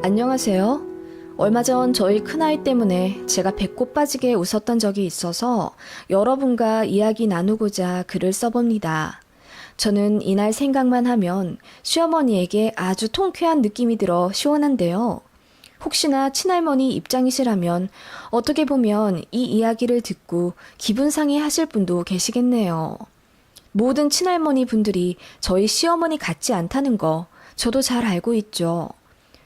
안녕하세요. 얼마 전 저희 큰아이 때문에 제가 배꼽 빠지게 웃었던 적이 있어서 여러분과 이야기 나누고자 글을 써봅니다. 저는 이날 생각만 하면 시어머니에게 아주 통쾌한 느낌이 들어 시원한데요. 혹시나 친할머니 입장이시라면 어떻게 보면 이 이야기를 듣고 기분 상해 하실 분도 계시겠네요. 모든 친할머니 분들이 저희 시어머니 같지 않다는 거 저도 잘 알고 있죠.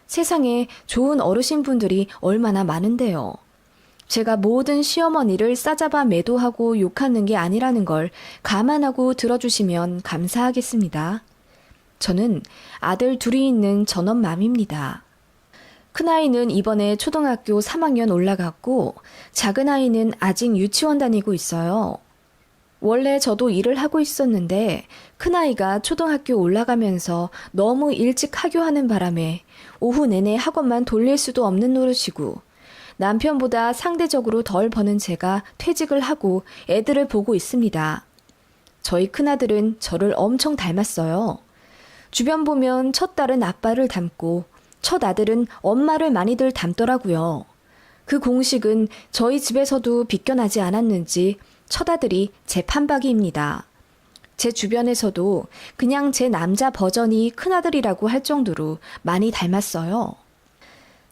세상에 좋은 어르신분들이 얼마나 많은데요. 제가 모든 시어머니를 싸잡아 매도하고 욕하는 게 아니라는 걸 감안하고 들어주시면 감사하겠습니다. 저는 아들 둘이 있는 전업맘입니다. 큰아이는 이번에 초등학교 3학년 올라갔고 작은아이는 아직 유치원 다니고 있어요. 원래 저도 일을 하고 있었는데 큰아이가 초등학교 올라가면서 너무 일찍 하교하는 바람에 오후 내내 학원만 돌릴 수도 없는 노릇이고 남편보다 상대적으로 덜 버는 제가 퇴직을 하고 애들을 보고 있습니다. 저희 큰아들은 저를 엄청 닮았어요. 주변 보면 첫 딸은 아빠를 닮고 첫 아들은 엄마를 많이들 닮더라고요. 그 공식은 저희 집에서도 비껴나지 않았는지 첫 아들이 제 판박이입니다. 제 주변에서도 그냥 제 남자 버전이 큰아들이라고 할 정도로 많이 닮았어요.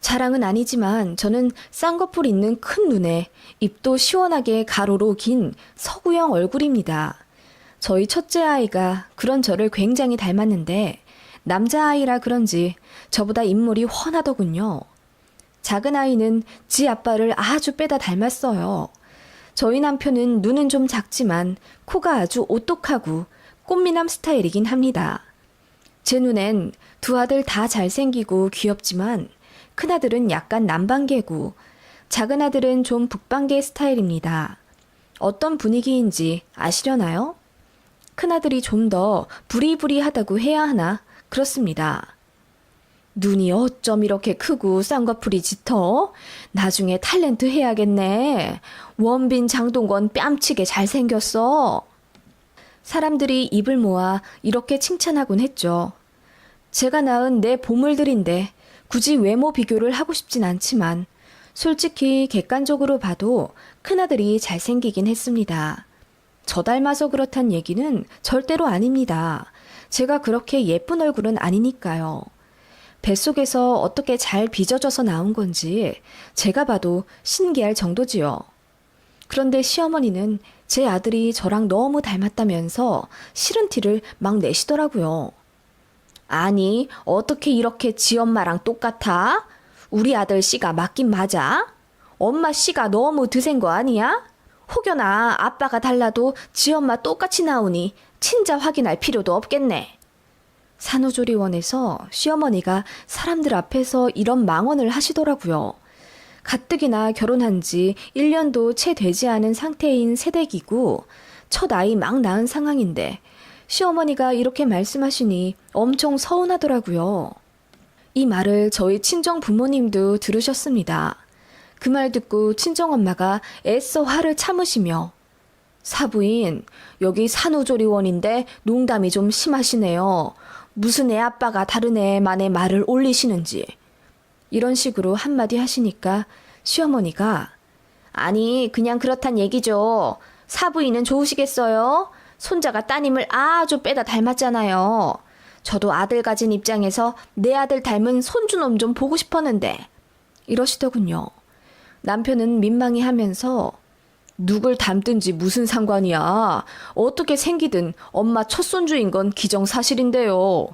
자랑은 아니지만 저는 쌍꺼풀 있는 큰 눈에 입도 시원하게 가로로 긴 서구형 얼굴입니다. 저희 첫째 아이가 그런 저를 굉장히 닮았는데 남자아이라 그런지 저보다 인물이 훤하더군요. 작은 아이는 지 아빠를 아주 빼다 닮았어요. 저희 남편은 눈은 좀 작지만 코가 아주 오똑하고 꽃미남 스타일이긴 합니다. 제 눈엔 두 아들 다 잘생기고 귀엽지만 큰아들은 약간 남방계고 작은 아들은 좀 북방계 스타일입니다. 어떤 분위기인지 아시려나요? 큰아들이 좀 더 부리부리하다고 해야 하나 그렇습니다. 눈이 어쩜 이렇게 크고 쌍꺼풀이 짙어? 나중에 탤런트 해야겠네. 원빈 장동건 뺨치게 잘생겼어. 사람들이 입을 모아 이렇게 칭찬하곤 했죠. 제가 낳은 내 보물들인데 굳이 외모 비교를 하고 싶진 않지만 솔직히 객관적으로 봐도 큰아들이 잘생기긴 했습니다. 저 닮아서 그렇단 얘기는 절대로 아닙니다. 제가 그렇게 예쁜 얼굴은 아니니까요. 뱃속에서 어떻게 잘 빚어져서 나온 건지 제가 봐도 신기할 정도지요. 그런데 시어머니는 제 아들이 저랑 너무 닮았다면서 싫은 티를 막 내시더라고요. 아니, 어떻게 이렇게 지 엄마랑 똑같아? 우리 아들 씨가 맞긴 맞아? 엄마 씨가 너무 드센 거 아니야? 혹여나 아빠가 달라도 지 엄마 똑같이 나오니 친자 확인할 필요도 없겠네. 산후조리원에서 시어머니가 사람들 앞에서 이런 망언을 하시더라고요. 가뜩이나 결혼한 지 1년도 채 되지 않은 상태인 새댁이고 첫 아이 막 낳은 상황인데 시어머니가 이렇게 말씀하시니 엄청 서운하더라고요. 이 말을 저희 친정 부모님도 들으셨습니다. 그 말 듣고 친정엄마가 애써 화를 참으시며 사부인, 여기 산후조리원인데 농담이 좀 심하시네요. 무슨 애 아빠가 다른 애만의 말을 올리시는지. 이런 식으로 한마디 하시니까 시어머니가 아니 그냥 그렇단 얘기죠. 사부인은 좋으시겠어요? 손자가 따님을 아주 빼다 닮았잖아요. 저도 아들 가진 입장에서 내 아들 닮은 손주놈 좀 보고 싶었는데 이러시더군요. 남편은 민망해 하면서 누굴 닮든지 무슨 상관이야. 어떻게 생기든 엄마 첫손주인 건 기정사실인데요.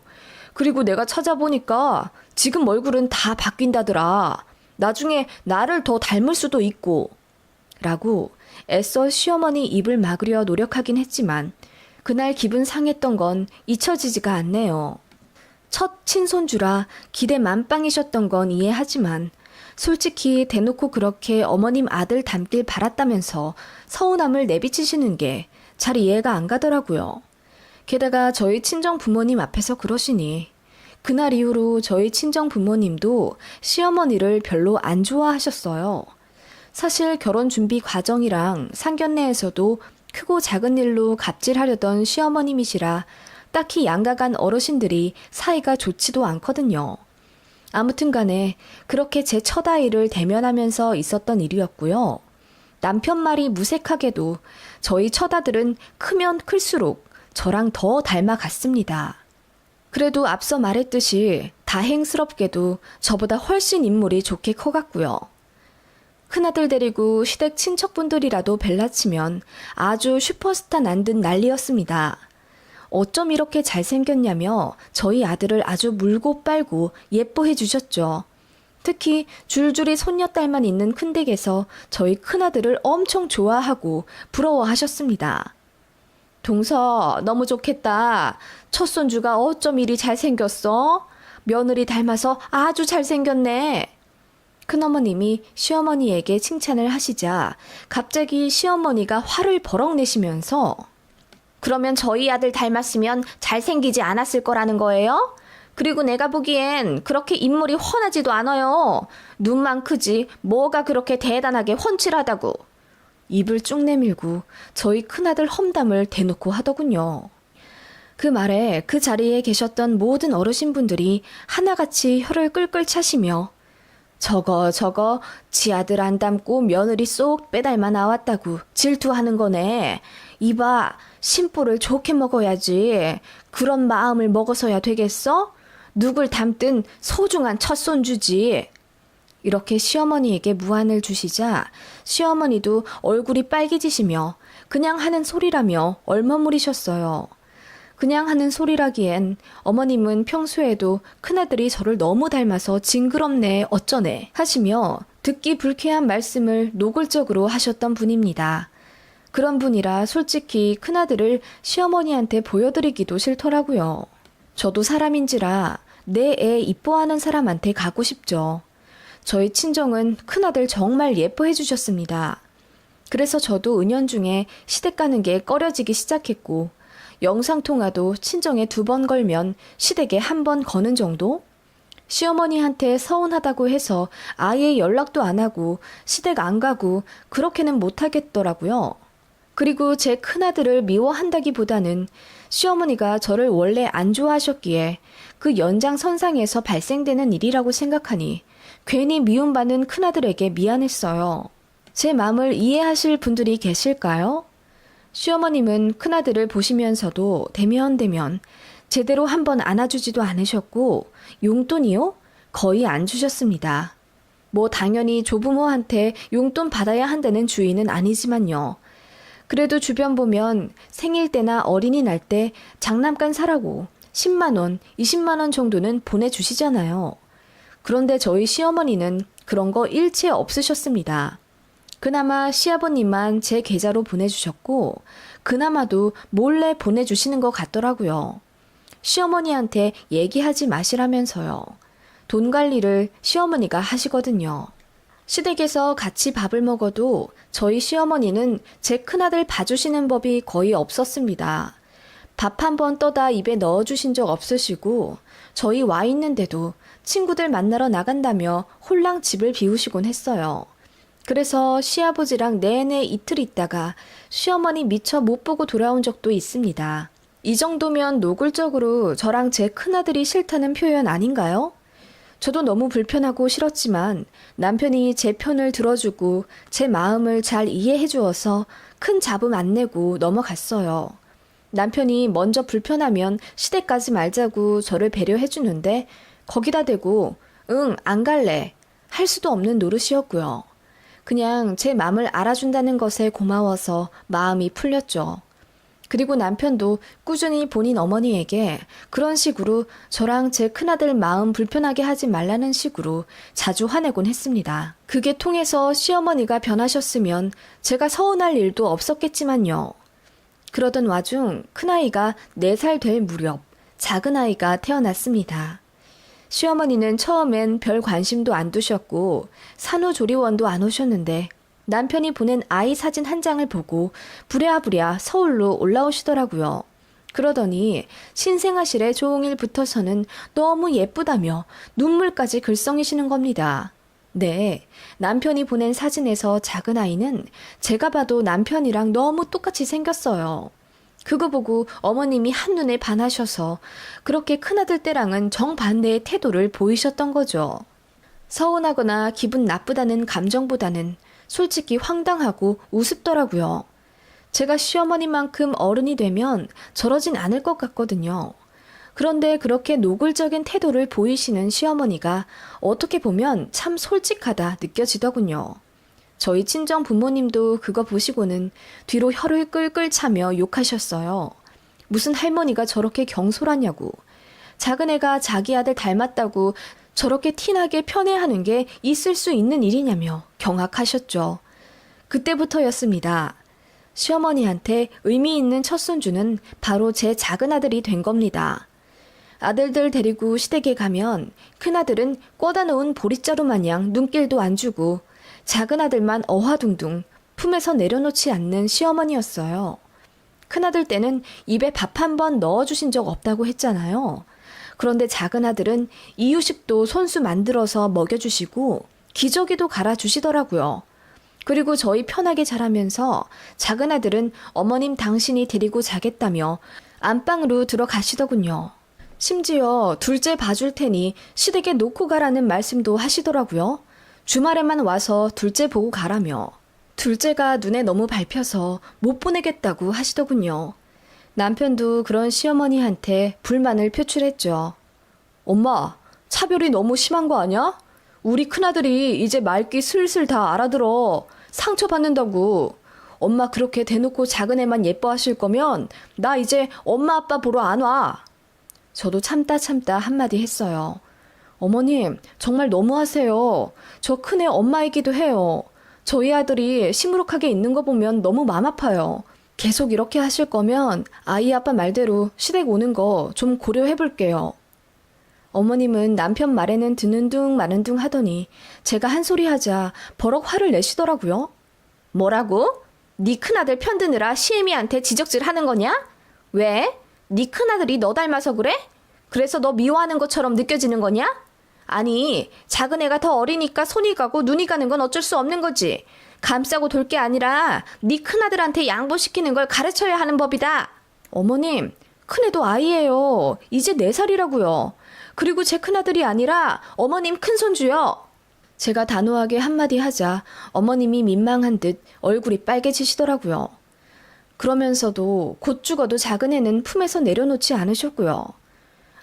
그리고 내가 찾아보니까 지금 얼굴은 다 바뀐다더라. 나중에 나를 더 닮을 수도 있고. 라고 애써 시어머니 입을 막으려 노력하긴 했지만 그날 기분 상했던 건 잊혀지지가 않네요. 첫 친손주라 기대 만빵이셨던 건 이해하지만 솔직히 대놓고 그렇게 어머님 아들 닮길 바랐다면서 서운함을 내비치시는 게 잘 이해가 안 가더라고요. 게다가 저희 친정 부모님 앞에서 그러시니 그날 이후로 저희 친정 부모님도 시어머니를 별로 안 좋아하셨어요. 사실 결혼 준비 과정이랑 상견례에서도 크고 작은 일로 갑질하려던 시어머님이시라 딱히 양가간 어르신들이 사이가 좋지도 않거든요. 아무튼 간에 그렇게 제 첫 아이를 대면하면서 있었던 일이었고요. 남편 말이 무색하게도 저희 처다들은 크면 클수록 저랑 더 닮아갔습니다. 그래도 앞서 말했듯이 다행스럽게도 저보다 훨씬 인물이 좋게 커갔고요. 큰아들 데리고 시댁 친척분들이라도 벨라치면 아주 슈퍼스타 난 듯 난리였습니다. 어쩜 이렇게 잘생겼냐며 저희 아들을 아주 물고 빨고 예뻐해 주셨죠. 특히 줄줄이 손녀딸만 있는 큰댁에서 저희 큰아들을 엄청 좋아하고 부러워하셨습니다. 동서 너무 좋겠다. 첫 손주가 어쩜 이리 잘생겼어? 며느리 닮아서 아주 잘생겼네. 큰어머님이 시어머니에게 칭찬을 하시자 갑자기 시어머니가 화를 버럭 내시면서 그러면 저희 아들 닮았으면 잘생기지 않았을 거라는 거예요? 그리고 내가 보기엔 그렇게 인물이 훤하지도 않아요. 눈만 크지 뭐가 그렇게 대단하게 훤칠하다고. 입을 쭉 내밀고 저희 큰아들 험담을 대놓고 하더군요. 그 말에 그 자리에 계셨던 모든 어르신분들이 하나같이 혀를 끌끌 차시며 저거 지 아들 안 닮고 며느리 쏙 빼닮아 나왔다고 질투하는 거네. 이봐 심보를 좋게 먹어야지. 그런 마음을 먹어서야 되겠어? 누굴 닮든 소중한 첫손주지. 이렇게 시어머니에게 무안을 주시자 시어머니도 얼굴이 빨개지시며 그냥 하는 소리라며 얼머무리셨어요. 그냥 하는 소리라기엔 어머님은 평소에도 큰아들이 저를 너무 닮아서 징그럽네 어쩌네 하시며 듣기 불쾌한 말씀을 노골적으로 하셨던 분입니다. 그런 분이라 솔직히 큰아들을 시어머니한테 보여드리기도 싫더라고요. 저도 사람인지라 내 애 이뻐하는 사람한테 가고 싶죠. 저희 친정은 큰아들 정말 예뻐해 주셨습니다. 그래서 저도 은연중에 시댁 가는 게 꺼려지기 시작했고 영상통화도 친정에 2번 걸면 시댁에 1번 거는 정도? 시어머니한테 서운하다고 해서 아예 연락도 안 하고 시댁 안 가고 그렇게는 못 하겠더라고요. 그리고 제 큰아들을 미워한다기보다는 시어머니가 저를 원래 안 좋아하셨기에 그 연장선상에서 발생되는 일이라고 생각하니 괜히 미움받는 큰아들에게 미안했어요. 제 마음을 이해하실 분들이 계실까요? 시어머님은 큰아들을 보시면서도 대면 제대로 한번 안아주지도 않으셨고 용돈이요? 거의 안 주셨습니다. 뭐 당연히 조부모한테 용돈 받아야 한다는 주의는 아니지만요. 그래도 주변 보면 생일 때나 어린이날 때 장난감 사라고 10만 원, 20만 원 정도는 보내주시잖아요. 그런데 저희 시어머니는 그런 거 일체 없으셨습니다. 그나마 시아버님만 제 계좌로 보내주셨고 그나마도 몰래 보내주시는 것 같더라고요. 시어머니한테 얘기하지 마시라면서요. 돈 관리를 시어머니가 하시거든요. 시댁에서 같이 밥을 먹어도 저희 시어머니는 제 큰아들 봐주시는 법이 거의 없었습니다. 밥 한 번 떠다 입에 넣어주신 적 없으시고 저희 와 있는데도 친구들 만나러 나간다며 홀랑 집을 비우시곤 했어요. 그래서 시아버지랑 내내 이틀 있다가 시어머니 미처 못 보고 돌아온 적도 있습니다. 이 정도면 노골적으로 저랑 제 큰아들이 싫다는 표현 아닌가요? 저도 너무 불편하고 싫었지만 남편이 제 편을 들어주고 제 마음을 잘 이해해 주어서 큰 잡음 안 내고 넘어갔어요. 남편이 먼저 불편하면 시댁 가지 말자고 저를 배려해 주는데 거기다 대고 응, 안 갈래 할 수도 없는 노릇이었고요. 그냥 제 마음을 알아준다는 것에 고마워서 마음이 풀렸죠. 그리고 남편도 꾸준히 본인 어머니에게 그런 식으로 저랑 제 큰아들 마음 불편하게 하지 말라는 식으로 자주 화내곤 했습니다. 그게 통해서 시어머니가 변하셨으면 제가 서운할 일도 없었겠지만요. 그러던 와중 큰아이가 4살 될 무렵 작은아이가 태어났습니다. 시어머니는 처음엔 별 관심도 안 두셨고 산후조리원도 안 오셨는데 남편이 보낸 아이 사진 한 장을 보고 부랴부랴 서울로 올라오시더라고요. 그러더니 신생아실에 종일 붙어서는 너무 예쁘다며 눈물까지 글썽이시는 겁니다. 네, 남편이 보낸 사진에서 작은 아이는 제가 봐도 남편이랑 너무 똑같이 생겼어요. 그거 보고 어머님이 한눈에 반하셔서 그렇게 큰아들 때랑은 정반대의 태도를 보이셨던 거죠. 서운하거나 기분 나쁘다는 감정보다는 솔직히 황당하고 우습더라고요. 제가 시어머니만큼 어른이 되면 저러진 않을 것 같거든요. 그런데 그렇게 노골적인 태도를 보이시는 시어머니가 어떻게 보면 참 솔직하다 느껴지더군요. 저희 친정 부모님도 그거 보시고는 뒤로 혀를 끌끌 차며 욕하셨어요. 무슨 할머니가 저렇게 경솔하냐고. 작은 애가 자기 아들 닮았다고 저렇게 티나게 편애하는 게 있을 수 있는 일이냐며 경악하셨죠. 그때부터였습니다. 시어머니한테 의미 있는 첫 손주는 바로 제 작은 아들이 된 겁니다. 아들들 데리고 시댁에 가면 큰아들은 꽂아 놓은 보릿자루 마냥 눈길도 안 주고 작은 아들만 어화둥둥 품에서 내려놓지 않는 시어머니였어요. 큰아들 때는 입에 밥 한 번 넣어주신 적 없다고 했잖아요. 그런데 작은 아들은 이유식도 손수 만들어서 먹여주시고 기저귀도 갈아주시더라고요. 그리고 저희 편하게 자라면서 작은 아들은 어머님 당신이 데리고 자겠다며 안방으로 들어가시더군요. 심지어 둘째 봐줄 테니 시댁에 놓고 가라는 말씀도 하시더라고요. 주말에만 와서 둘째 보고 가라며. 둘째가 눈에 너무 밟혀서 못 보내겠다고 하시더군요. 남편도 그런 시어머니한테 불만을 표출했죠. 엄마, 차별이 너무 심한 거 아니야? 우리 큰아들이 이제 말귀 슬슬 다 알아들어. 상처받는다고. 엄마 그렇게 대놓고 작은 애만 예뻐하실 거면 나 이제 엄마 아빠 보러 안 와. 저도 참다 한마디 했어요. 어머님, 정말 너무하세요. 저 큰애 엄마이기도 해요. 저희 아들이 시무룩하게 있는 거 보면 너무 맘 아파요. 계속 이렇게 하실 거면 아이 아빠 말대로 시댁 오는 거 좀 고려해 볼게요. 어머님은 남편 말에는 듣는 둥 마는 둥 하더니 제가 한 소리 하자 버럭 화를 내시더라고요. 뭐라고? 네 큰아들 편드느라 시애미한테 지적질하는 거냐? 왜? 네 큰아들이 너 닮아서 그래? 그래서 너 미워하는 것처럼 느껴지는 거냐? 아니, 작은 애가 더 어리니까 손이 가고 눈이 가는 건 어쩔 수 없는 거지. 감싸고 돌 게 아니라 네 큰아들한테 양보시키는 걸 가르쳐야 하는 법이다. 어머님, 큰애도 아이예요. 이제 4살이라고요. 그리고 제 큰아들이 아니라 어머님 큰손주요. 제가 단호하게 한마디 하자 어머님이 민망한 듯 얼굴이 빨개지시더라고요. 그러면서도 곧 죽어도 작은 애는 품에서 내려놓지 않으셨고요.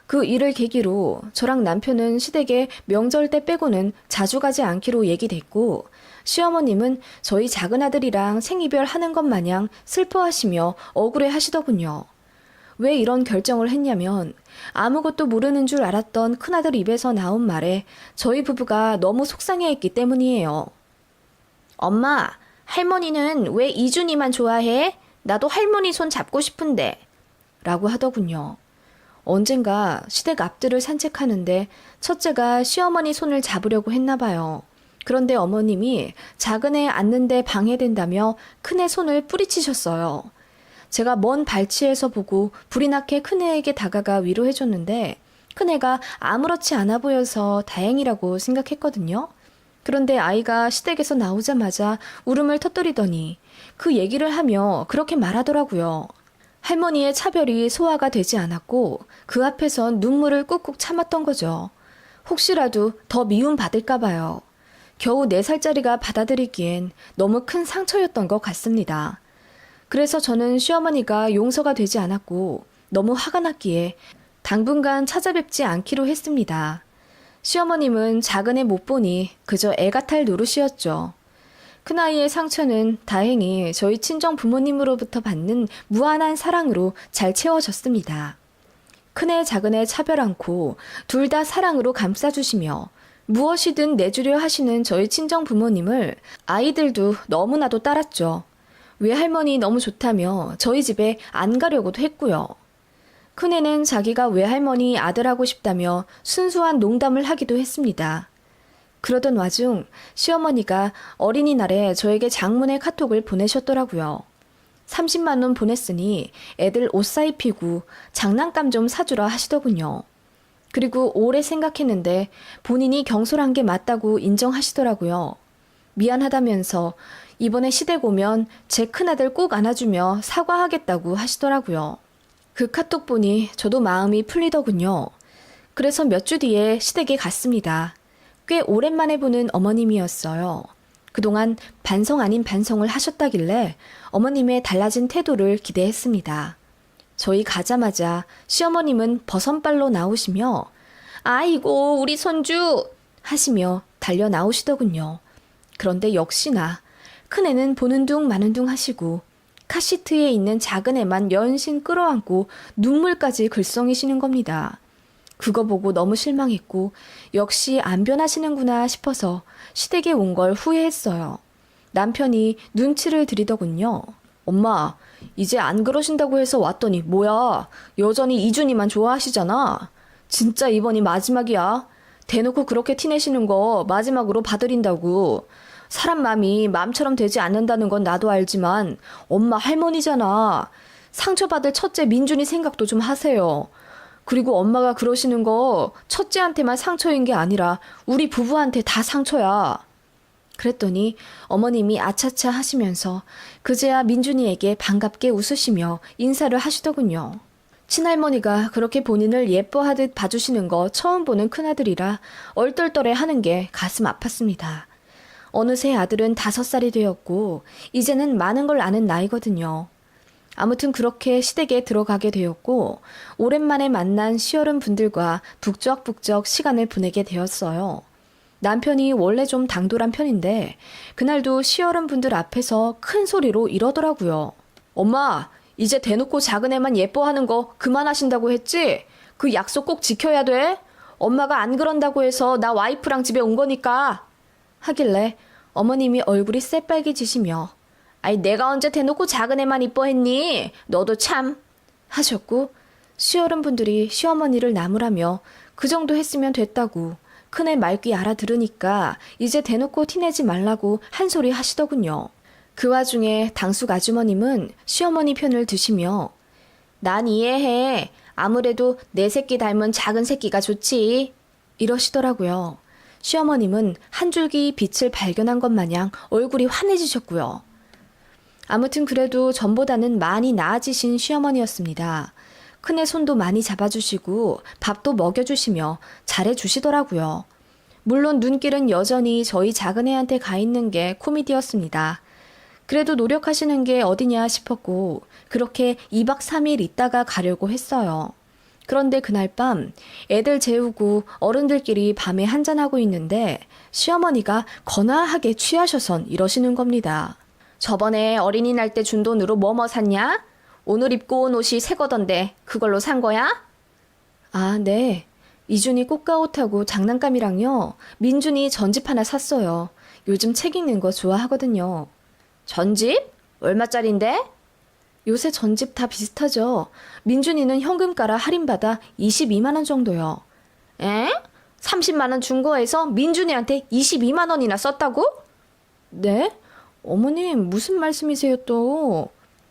그 일을 계기로 저랑 남편은 시댁에 명절 때 빼고는 자주 가지 않기로 얘기됐고 시어머님은 저희 작은 아들이랑 생이별 하는 것 마냥 슬퍼하시며 억울해 하시더군요. 왜 이런 결정을 했냐면 아무것도 모르는 줄 알았던 큰아들 입에서 나온 말에 저희 부부가 너무 속상해했기 때문이에요. 엄마, 할머니는 왜 이준이만 좋아해? 나도 할머니 손 잡고 싶은데. 라고 하더군요. 언젠가 시댁 앞들을 산책하는데 첫째가 시어머니 손을 잡으려고 했나 봐요. 그런데 어머님이 작은 애 앉는데 방해된다며 큰애 손을 뿌리치셨어요. 제가 먼 발치에서 보고 불이 나게 큰애에게 다가가 위로해줬는데 큰애가 아무렇지 않아 보여서 다행이라고 생각했거든요. 그런데 아이가 시댁에서 나오자마자 울음을 터뜨리더니 그 얘기를 하며 그렇게 말하더라고요. 할머니의 차별이 소화가 되지 않았고 그 앞에선 눈물을 꾹꾹 참았던 거죠. 혹시라도 더 미움 받을까 봐요. 겨우 4살짜리가 받아들이기엔 너무 큰 상처였던 것 같습니다. 그래서 저는 시어머니가 용서가 되지 않았고 너무 화가 났기에 당분간 찾아뵙지 않기로 했습니다. 시어머님은 작은 애 못 보니 그저 애가 탈 노릇이었죠. 큰아이의 상처는 다행히 저희 친정 부모님으로부터 받는 무한한 사랑으로 잘 채워졌습니다. 큰애 작은애 차별 않고 둘 다 사랑으로 감싸주시며 무엇이든 내주려 하시는 저희 친정 부모님을 아이들도 너무나도 따랐죠. 외할머니 너무 좋다며 저희 집에 안 가려고도 했고요. 큰애는 자기가 외할머니 아들하고 싶다며 순수한 농담을 하기도 했습니다. 그러던 와중 시어머니가 어린이날에 저에게 장문의 카톡을 보내셨더라고요. 30만 원 보냈으니 애들 옷 사입히고 장난감 좀 사주라 하시더군요. 그리고 오래 생각했는데 본인이 경솔한 게 맞다고 인정하시더라고요. 미안하다면서 이번에 시댁 오면 제 큰아들 꼭 안아주며 사과하겠다고 하시더라고요. 그 카톡 보니 저도 마음이 풀리더군요. 그래서 몇 주 뒤에 시댁에 갔습니다. 꽤 오랜만에 보는 어머님이었어요. 그동안 반성 아닌 반성을 하셨다길래 어머님의 달라진 태도를 기대했습니다. 저희 가자마자 시어머님은 버선발로 나오시며 아이고 우리 손주 하시며 달려 나오시더군요. 그런데 역시나 큰애는 보는 둥 마는 둥 하시고 카시트에 있는 작은 애만 연신 끌어안고 눈물까지 글썽이시는 겁니다. 그거 보고 너무 실망했고 역시 안 변하시는구나 싶어서 시댁에 온 걸 후회했어요. 남편이 눈치를 들이더군요. 엄마, 이제 안 그러신다고 해서 왔더니 뭐야? 여전히 이준이만 좋아하시잖아. 진짜 이번이 마지막이야. 대놓고 그렇게 티내시는 거 마지막으로 봐드린다고. 사람 마음이 마음처럼 되지 않는다는 건 나도 알지만 엄마 할머니잖아. 상처받을 첫째 민준이 생각도 좀 하세요. 그리고 엄마가 그러시는 거 첫째한테만 상처인 게 아니라 우리 부부한테 다 상처야. 그랬더니 어머님이 아차차 하시면서 그제야 민준이에게 반갑게 웃으시며 인사를 하시더군요. 친할머니가 그렇게 본인을 예뻐하듯 봐주시는 거 처음 보는 큰아들이라 얼떨떨해 하는 게 가슴 아팠습니다. 어느새 아들은 5살이 되었고 이제는 많은 걸 아는 나이거든요. 아무튼 그렇게 시댁에 들어가게 되었고 오랜만에 만난 시어른 분들과 북적북적 시간을 보내게 되었어요. 남편이 원래 좀 당돌한 편인데 그날도 시어른 분들 앞에서 큰 소리로 이러더라고요. 엄마, 이제 대놓고 작은 애만 예뻐하는 거 그만하신다고 했지? 그 약속 꼭 지켜야 돼? 엄마가 안 그런다고 해서 나 와이프랑 집에 온 거니까. 하길래 어머님이 얼굴이 새빨개지시며 아이 내가 언제 대놓고 작은 애만 이뻐했니? 너도 참 하셨고 시어른 분들이 시어머니를 나무라며 그 정도 했으면 됐다고 큰애 말귀 알아들으니까 이제 대놓고 티내지 말라고 한 소리 하시더군요. 그 와중에 당숙 아주머님은 시어머니 편을 드시며 난 이해해. 아무래도 내 새끼 닮은 작은 새끼가 좋지. 이러시더라고요. 시어머님은 한 줄기 빛을 발견한 것 마냥 얼굴이 환해지셨고요. 아무튼 그래도 전보다는 많이 나아지신 시어머니였습니다. 큰애 손도 많이 잡아주시고 밥도 먹여주시며 잘해주시더라고요. 물론 눈길은 여전히 저희 작은 애한테 가 있는 게 코미디였습니다. 그래도 노력하시는 게 어디냐 싶었고 그렇게 2박 3일 있다가 가려고 했어요. 그런데 그날 밤 애들 재우고 어른들끼리 밤에 한잔하고 있는데 시어머니가 거나하게 취하셔선 이러시는 겁니다. 저번에 어린이날 때 준 돈으로 뭐뭐 샀냐? 오늘 입고 온 옷이 새 거던데 그걸로 산 거야? 아, 네. 이준이 꽃가옷하고 장난감이랑요. 민준이 전집 하나 샀어요. 요즘 책 읽는 거 좋아하거든요. 전집? 얼마짜린데? 요새 전집 다 비슷하죠. 민준이는 현금가라 할인받아 22만 원 정도요. 에? 30만 원 준 거에서 민준이한테 22만 원이나 썼다고? 네? 어머님 무슨 말씀이세요 또?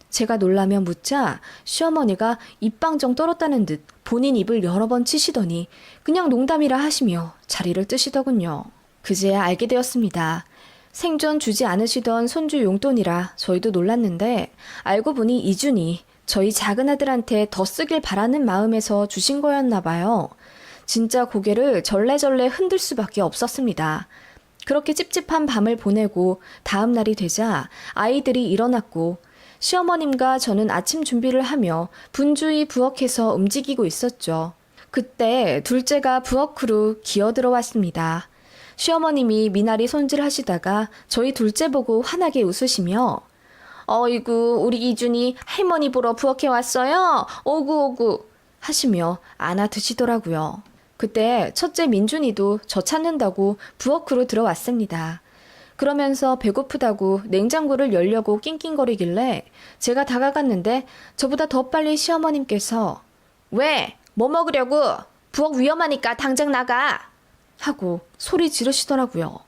제가 놀라며 묻자 시어머니가 입방정 떨었다는 듯 본인 입을 여러 번 치시더니 그냥 농담이라 하시며 자리를 뜨시더군요. 그제야 알게 되었습니다. 생전 주지 않으시던 손주 용돈이라 저희도 놀랐는데 알고 보니 이준이 저희 작은 아들한테 더 쓰길 바라는 마음에서 주신 거였나 봐요. 진짜 고개를 절레절레 흔들 수밖에 없었습니다. 그렇게 찝찝한 밤을 보내고 다음 날이 되자 아이들이 일어났고 시어머님과 저는 아침 준비를 하며 분주히 부엌에서 움직이고 있었죠. 그때 둘째가 부엌으로 기어들어왔습니다. 시어머님이 미나리 손질하시다가 저희 둘째 보고 환하게 웃으시며 어이구 우리 이준이 할머니 보러 부엌에 왔어요. 오구오구 하시며 안아 드시더라고요. 그때 첫째 민준이도 저 찾는다고 부엌으로 들어왔습니다. 그러면서 배고프다고 냉장고를 열려고 낑낑거리길래 제가 다가갔는데 저보다 더 빨리 시어머님께서 왜? 뭐 먹으려고? 부엌 위험하니까 당장 나가! 하고 소리 지르시더라고요.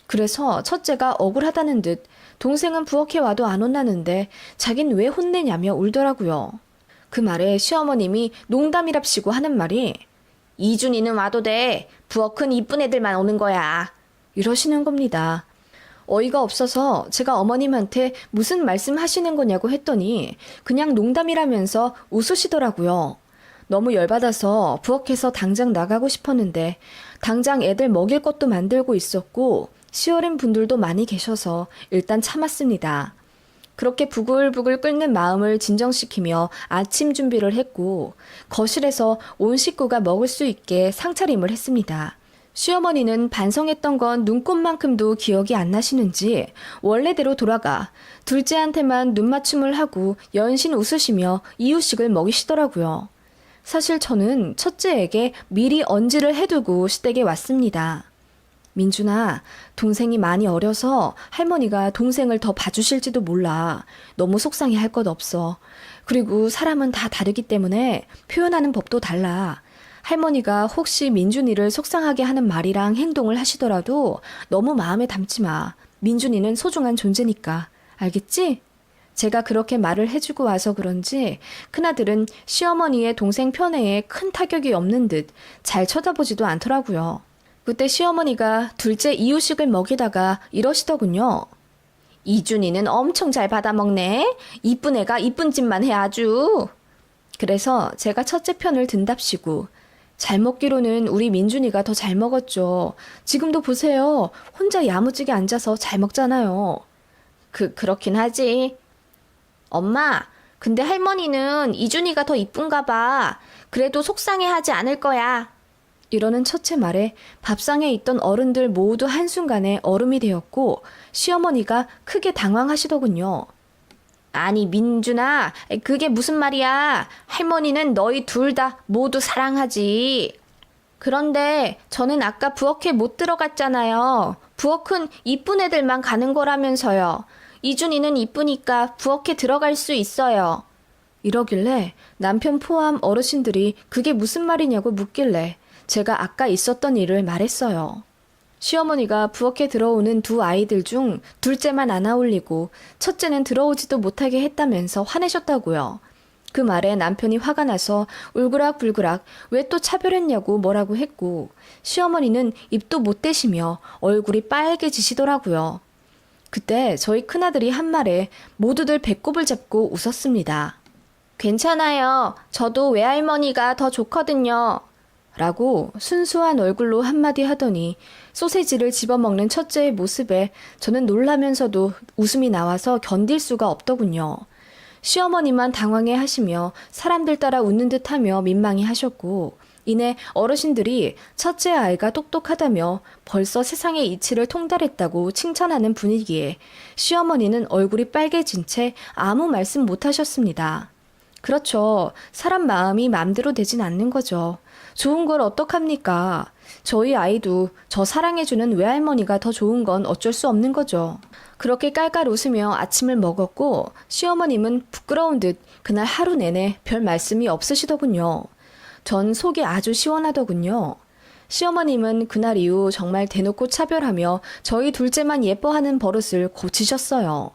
그래서 첫째가 억울하다는 듯 동생은 부엌에 와도 안 혼나는데 자긴 왜 혼내냐며 울더라고요. 그 말에 시어머님이 농담이랍시고 하는 말이 이준이는 와도 돼. 부엌은 이쁜 애들만 오는 거야. 이러시는 겁니다. 어이가 없어서 제가 어머님한테 무슨 말씀 하시는 거냐고 했더니 그냥 농담이라면서 웃으시더라고요. 너무 열받아서 부엌에서 당장 나가고 싶었는데 당장 애들 먹일 것도 만들고 있었고 시어린 분들도 많이 계셔서 일단 참았습니다. 그렇게 부글부글 끓는 마음을 진정시키며 아침 준비를 했고 거실에서 온 식구가 먹을 수 있게 상차림을 했습니다. 시어머니는 반성했던 건 눈곱만큼도 기억이 안 나시는지 원래대로 돌아가 둘째한테만 눈맞춤을 하고 연신 웃으시며 이유식을 먹이시더라고요. 사실 저는 첫째에게 미리 언지를 해두고 시댁에 왔습니다. 민준아, 동생이 많이 어려서 할머니가 동생을 더 봐주실지도 몰라. 너무 속상해할 것 없어. 그리고 사람은 다 다르기 때문에 표현하는 법도 달라. 할머니가 혹시 민준이를 속상하게 하는 말이랑 행동을 하시더라도 너무 마음에 담지 마. 민준이는 소중한 존재니까. 알겠지? 제가 그렇게 말을 해주고 와서 그런지 큰아들은 시어머니의 동생 편애에 큰 타격이 없는 듯 잘 쳐다보지도 않더라고요. 그때 시어머니가 둘째 이유식을 먹이다가 이러시더군요. 이준이는 엄청 잘 받아먹네. 이쁜 애가 이쁜 짓만 해 아주. 그래서 제가 첫째 편을 든답시고 잘 먹기로는 우리 민준이가 더 잘 먹었죠. 지금도 보세요. 혼자 야무지게 앉아서 잘 먹잖아요. 그렇긴 하지. 엄마, 근데 할머니는 이준이가 더 이쁜가 봐. 그래도 속상해하지 않을 거야. 이러는 첫째 말에 밥상에 있던 어른들 모두 한순간에 얼음이 되었고 시어머니가 크게 당황하시더군요. 아니 민준아, 그게 무슨 말이야. 할머니는 너희 둘 다 모두 사랑하지. 그런데 저는 아까 부엌에 못 들어갔잖아요. 부엌은 이쁜 애들만 가는 거라면서요. 이준이는 이쁘니까 부엌에 들어갈 수 있어요. 이러길래 남편 포함 어르신들이 그게 무슨 말이냐고 묻길래 제가 아까 있었던 일을 말했어요. 시어머니가 부엌에 들어오는 두 아이들 중 둘째만 안 아울리고 첫째는 들어오지도 못하게 했다면서 화내셨다고요. 그 말에 남편이 화가 나서 울그락불그락 왜 또 차별했냐고 뭐라고 했고 시어머니는 입도 못 대시며 얼굴이 빨개지시더라고요. 그때 저희 큰아들이 한 말에 모두들 배꼽을 잡고 웃었습니다. 괜찮아요. 저도 외할머니가 더 좋거든요. 라고 순수한 얼굴로 한마디 하더니 소세지를 집어먹는 첫째의 모습에 저는 놀라면서도 웃음이 나와서 견딜 수가 없더군요. 시어머니만 당황해 하시며 사람들 따라 웃는 듯하며 민망해 하셨고 이내 어르신들이 첫째 아이가 똑똑하다며 벌써 세상의 이치를 통달했다고 칭찬하는 분위기에 시어머니는 얼굴이 빨개진 채 아무 말씀 못 하셨습니다. 그렇죠. 사람 마음이 맘대로 되진 않는 거죠. 좋은 걸 어떡합니까? 저희 아이도 저 사랑해주는 외할머니가 더 좋은 건 어쩔 수 없는 거죠. 그렇게 깔깔 웃으며 아침을 먹었고 시어머님은 부끄러운 듯 그날 하루 내내 별 말씀이 없으시더군요. 전 속이 아주 시원하더군요. 시어머님은 그날 이후 정말 대놓고 차별하며 저희 둘째만 예뻐하는 버릇을 고치셨어요.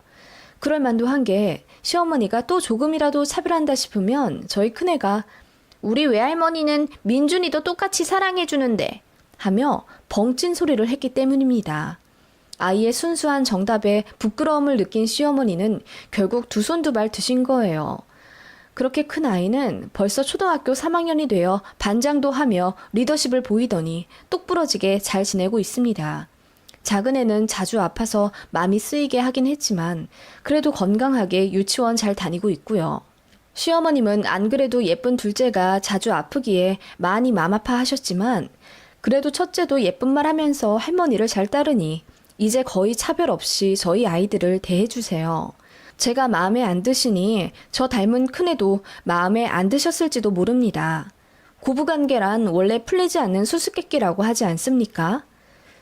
그럴 만도 한 게 시어머니가 또 조금이라도 차별한다 싶으면 저희 큰애가 우리 외할머니는 민준이도 똑같이 사랑해주는데 하며 벙찐 소리를 했기 때문입니다. 아이의 순수한 정답에 부끄러움을 느낀 시어머니는 결국 두 손 두 발 드신 거예요. 그렇게 큰 아이는 벌써 초등학교 3학년이 되어 반장도 하며 리더십을 보이더니 똑부러지게 잘 지내고 있습니다. 작은 애는 자주 아파서 마음이 쓰이게 하긴 했지만 그래도 건강하게 유치원 잘 다니고 있고요. 시어머님은 안 그래도 예쁜 둘째가 자주 아프기에 많이 맘 아파하셨지만 그래도 첫째도 예쁜 말 하면서 할머니를 잘 따르니 이제 거의 차별 없이 저희 아이들을 대해주세요. 제가 마음에 안 드시니 저 닮은 큰애도 마음에 안 드셨을지도 모릅니다. 고부관계란 원래 풀리지 않는 수수께끼라고 하지 않습니까?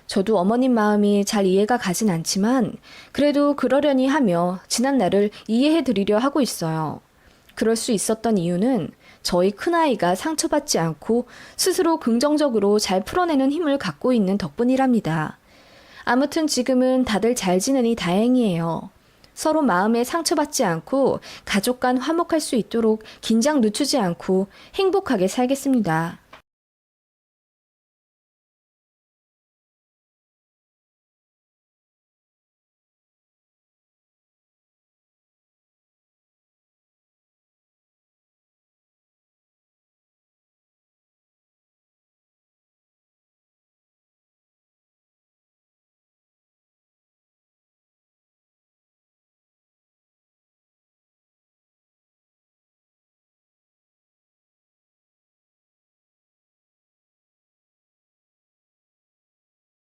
저도 어머님 마음이 잘 이해가 가진 않지만 그래도 그러려니 하며 지난 날을 이해해 드리려 하고 있어요. 그럴 수 있었던 이유는 저희 큰아이가 상처받지 않고 스스로 긍정적으로 잘 풀어내는 힘을 갖고 있는 덕분이랍니다. 아무튼 지금은 다들 잘 지내니 다행이에요. 서로 마음에 상처받지 않고 가족 간 화목할 수 있도록 긴장 늦추지 않고 행복하게 살겠습니다.